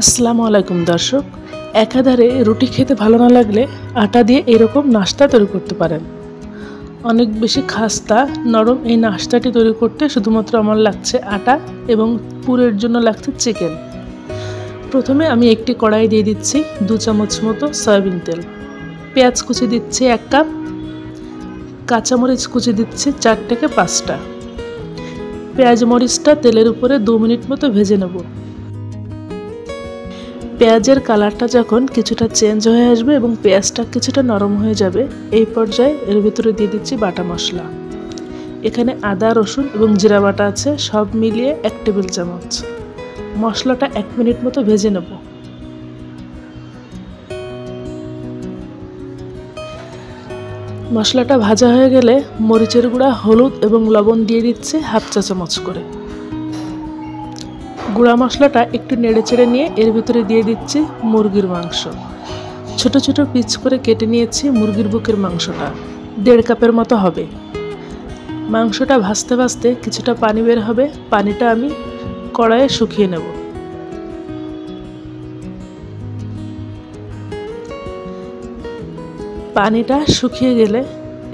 আসসালামু আলাইকুম দর্শক, একাধারে রুটি খেতে ভালো না লাগলে আটা দিয়ে এরকম নাস্তা তৈরি করতে পারেন। অনেক বেশি খাস্তা নরম এই নাস্তাটি তৈরি করতে শুধুমাত্র আমার লাগছে আটা এবং পুরের জন্য লাগছে চিকেন। প্রথমে আমি একটি কড়াই দিয়ে দিচ্ছি 2 চামচ মতো সয়াবিন তেল, পেঁয়াজ কুচি দিচ্ছি 1 কাপ, কাঁচামরিচ কুচি দিচ্ছি 4 থেকে 5টা। পেঁয়াজ মরিচটা তেলের উপরে 2 মিনিট মতো ভেজে নেব। পেঁয়াজের কালারটা যখন কিছুটা চেঞ্জ হয়ে আসবে এবং পেঁয়াজটা কিছুটা নরম হয়ে যাবে, এই পর্যায়ে এর ভিতরে দিয়ে দিচ্ছি বাটা মশলা। এখানে আদা, রসুন এবং জিরা বাটা আছে, সব মিলিয়ে 1 টেবিল চামচ। মশলাটা 1 মিনিট মতো ভেজে নেব। মশলাটা ভাজা হয়ে গেলে মরিচের গুঁড়া, হলুদ এবং লবণ দিয়ে দিচ্ছি 1/2 চা চামচ করে। গুঁড়া মশলাটা একটু নেড়েচেড়ে নিয়ে এর ভিতরে দিয়ে দিচ্ছি মুরগির মাংস। ছোট ছোট পিস করে কেটে নিয়েছি মুরগির বুকের মাংসটা, 1.5 কাপের মতো হবে। মাংসটা ভাজতে ভাজতে কিছুটা পানি বের হবে, পানিটা আমি কড়াইয়ে শুকিয়ে নেব। পানিটা শুকিয়ে গেলে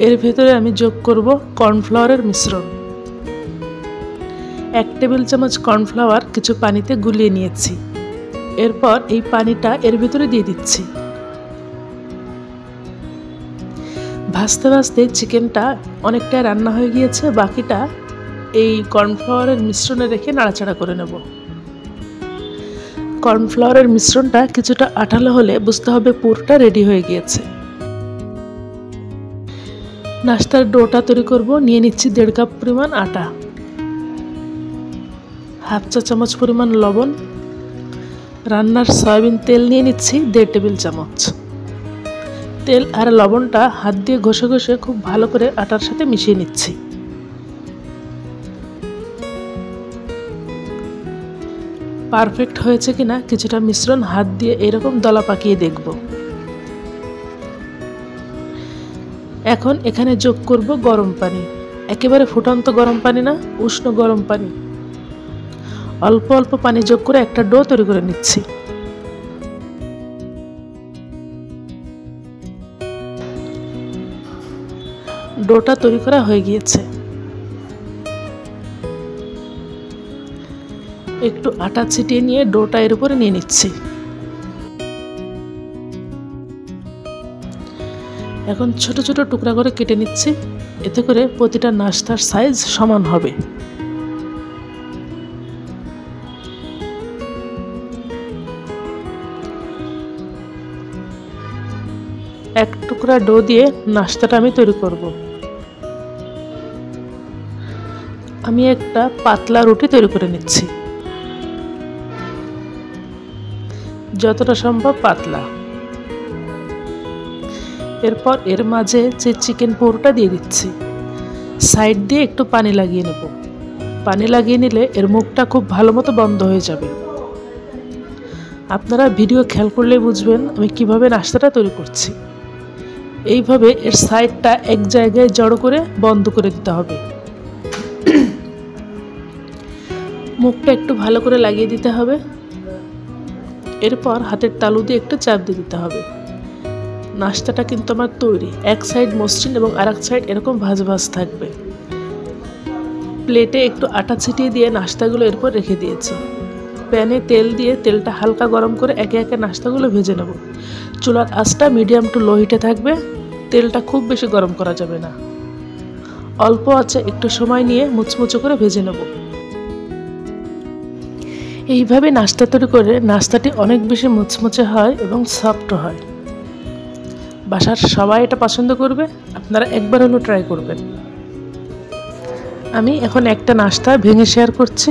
এর ভিতরে আমি যোগ করব কর্নফ্লাওয়ারের মিশ্রণ। 1 টেবিল চামচ কর্নফ্লাওয়ার কিছু পানিতে গুলিয়ে নিয়েছি। এরপর এই পানিটা এর ভিতরে দিয়ে দিচ্ছি। ভাজতে ভাজতে চিকেনটা অনেকটা রান্না হয়ে গিয়েছে, বাকিটা এই কর্নফ্লাওয়ারের মিশ্রণে রেখে নাড়াচাড়া করে নেব। কর্নফ্লাওয়ারের মিশ্রণটা কিছুটা আঠালো হলে বুঝতে হবে পুরটা রেডি হয়ে গিয়েছে। নাস্তার ডোটা তৈরি করব। নিয়ে নিচ্ছি 1.5 কাপ পরিমাণ আটা, 1/2 চা চামচ পরিমাণ লবণ, রান্নার সয়াবিন তেল নিয়ে নিচ্ছি 1.5 টেবিল চামচ। তেল আর লবণটা হাত দিয়ে ঘষে ঘষে খুব ভালো করে আটার সাথে মিশিয়ে নিচ্ছি। পারফেক্ট হয়েছে কিনা কিছুটা মিশ্রণ হাত দিয়ে এরকম দলা পাকিয়ে দেখব। এখন এখানে যোগ করব গরম পানি, একেবারে ফুটন্ত গরম পানি না, উষ্ণ গরম পানি। অল্প অল্প পানি যোগ করে একটা ডো তৈরি করে নিচ্ছি। ডোটা তৈরি করা হয়ে গিয়েছে। একটু আটা ছিটিয়ে নিয়ে ডোটা এর উপরে নিয়ে নিচ্ছি। এখন ছোট ছোট টুকরা করে কেটে নিচ্ছি, এতে করে প্রতিটা নাস্তার সাইজ সমান হবে। এক টুকরা ডো দিয়ে নাস্তাটা আমি তৈরি করব। আমি একটা পাতলা রুটি তৈরি করে নিচ্ছি, যতটা সম্ভব পাতলা। এরপর এর মাঝে যে চিকেন পুরটা দিয়ে দিচ্ছি। সাইড দিয়ে একটু পানি লাগিয়ে নেব। পানি লাগিয়ে নিলে এর মুখটা খুব ভালো মতো বন্ধ হয়ে যাবে। আপনারা ভিডিও খেয়াল করলেই বুঝবেন আমি কিভাবে নাস্তাটা তৈরি করছি। এইভাবে এর সাইডটা এক জায়গায় জড়ো করে বন্ধ করে দিতে হবে। মুখটা একটু ভালো করে লাগিয়ে দিতে হবে। এরপর হাতের তালু দিয়ে একটু চাপ দিয়ে দিতে হবে। নাস্তাটা কিন্তু আমার তৈরি। এক সাইড মসৃণ এবং আরেক সাইড এরকম ভাজ ভাজ থাকবে। প্লেটে একটু আটা ছিটিয়ে দিয়ে নাস্তাগুলো এরপর রেখে দিয়েছি। প্যানে তেল দিয়ে তেলটা হালকা গরম করে একে একে নাস্তাগুলো ভেজে নেব। চুলার আঁচটা মিডিয়াম টু লো হিটে থাকবে। তেলটা খুব বেশি গরম করা যাবে না। অল্প আছে একটু সময় নিয়ে মুচমুচে করে ভেজে নেব। এইভাবে নাস্তা তৈরি করে নাস্তাটি অনেক বেশি মুচমুচে হয় এবং সফট হয়। বাসার সবাই এটা পছন্দ করবে, আপনারা একবার হলেও ট্রাই করবেন। আমি এখন একটা নাস্তা ভেঙে শেয়ার করছি।